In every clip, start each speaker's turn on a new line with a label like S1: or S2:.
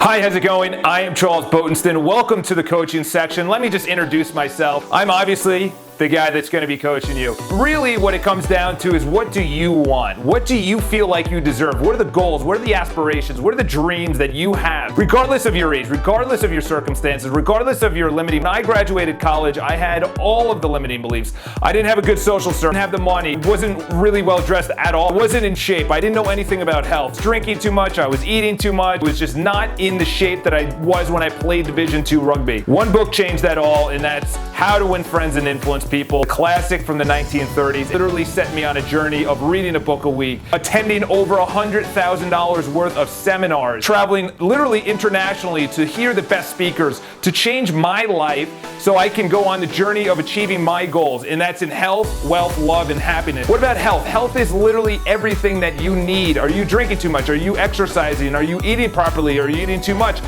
S1: Hi, how's it going? I am Charles Botenston. Welcome to the coaching section. Let me just introduce myself. I'm obviously the guy that's going to be coaching you. Really, what it comes down to is, what do you want? What do you feel like you deserve? What are the goals? What are the aspirations? What are the dreams that you have? Regardless of your age, regardless of your circumstances, regardless of your limiting. When I graduated college, I had all of the limiting beliefs. I didn't have a good social circle, didn't have the money, wasn't really well dressed at all, wasn't in shape. I didn't know anything about health. Drinking too much, I was eating too much, was just not in the shape that I was when I played Division II rugby. One book changed that all, and that's How to Win Friends and Influence People. A classic from the 1930s. Literally set me on a journey of reading a book a week, attending over $100,000 worth of seminars, traveling literally internationally to hear the best speakers, to change my life so I can go on the journey of achieving my goals, and that's in health, wealth, love, and happiness. What about health? Health is literally everything that you need. Are you drinking too much? Are you exercising? Are you eating properly? Are you eating too much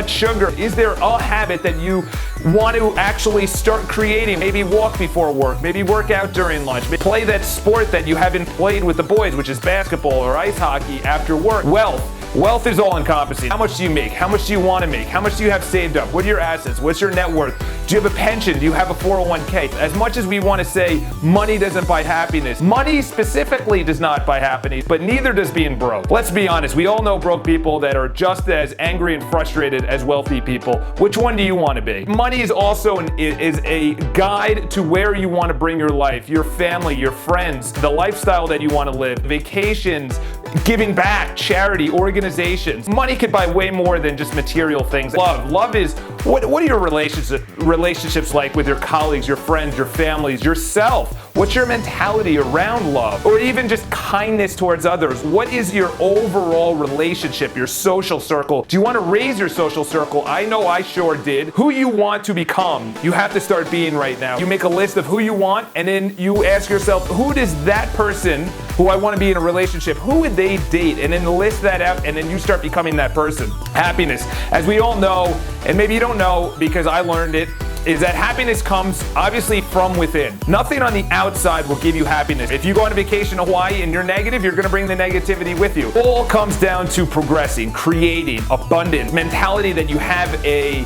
S1: sugar? Is there a habit that you want to actually start creating? Maybe walk before work, maybe work out during lunch, maybe play that sport that you haven't played with the boys, which is basketball or ice hockey after work. Wealth is all encompassing. How much do you make? How much do you want to make? How much do you have saved up? What are your assets? What's your net worth? Do you have a pension? Do you have a 401k? As much as we want to say money doesn't buy happiness, money specifically does not buy happiness, but neither does being broke. Let's be honest, we all know broke people that are just as angry and frustrated as wealthy people. Which one do you want to be? Money is also is a guide to where you want to bring your life, your family, your friends, the lifestyle that you want to live, vacations, giving back, charity, organizations. Money could buy way more than just material things. Love is, what are your relationships like with your colleagues, your friends, your families, yourself? What's your mentality around love? Or even just kindness towards others? What is your overall relationship, your social circle? Do you want to raise your social circle? I know I sure did. Who you want to become, you have to start being right now. You make a list of who you want, and then you ask yourself, who does that person who I want to be in a relationship, who would they date? And then list that out, and then you start becoming that person. Happiness, as we all know, and maybe you don't know because I learned it, is that happiness comes obviously from within. Nothing on the outside will give you happiness. If you go on a vacation to Hawaii and you're negative, you're gonna bring the negativity with you. It all comes down to progressing, creating, abundance, mentality that you have a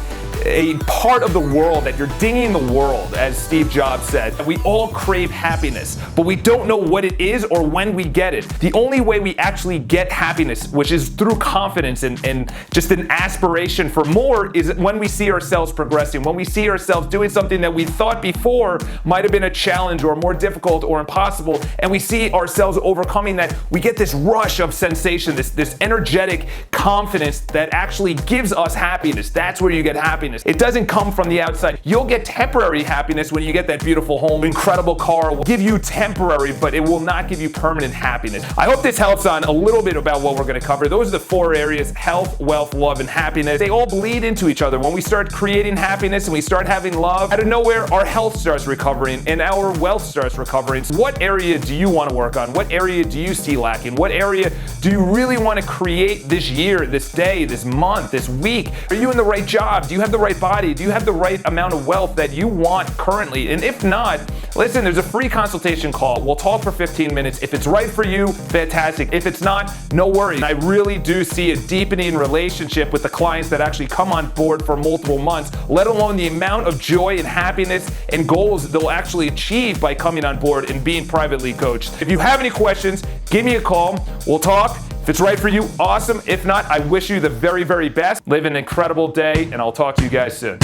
S1: part of the world, that you're dinging the world, as Steve Jobs said. We all crave happiness, but we don't know what it is or when we get it. The only way we actually get happiness, which is through confidence and just an aspiration for more, is when we see ourselves progressing, when we see ourselves doing something that we thought before might have been a challenge or more difficult or impossible, and we see ourselves overcoming that. We get this rush of sensation, this energetic confidence that actually gives us happiness. That's where you get happiness. It doesn't come from the outside. You'll get temporary happiness when you get that beautiful home, incredible car. Will give you temporary, but it will not give you permanent happiness. I hope this helps on a little bit about what we're going to cover. Those are the 4 areas: health, wealth, love, and happiness. They all bleed into each other. When we start creating happiness and we start having love, out of nowhere, our health starts recovering and our wealth starts recovering. So what area do you want to work on? What area do you see lacking? What area do you really want to create this year, this day, this month, this week? Are you in the right job? Do you have the right body? Do you have the right amount of wealth that you want currently? And if not, listen, there's a free consultation call. We'll talk for 15 minutes. If it's right for you, fantastic. If it's not, no worries. I really do see a deepening relationship with the clients that actually come on board for multiple months, let alone the amount of joy and happiness and goals they'll actually achieve by coming on board and being privately coached. If you have any questions, give me a call. We'll talk. If it's right for you, awesome. If not, I wish you the very, very best. Live an incredible day, and I'll talk to you guys soon.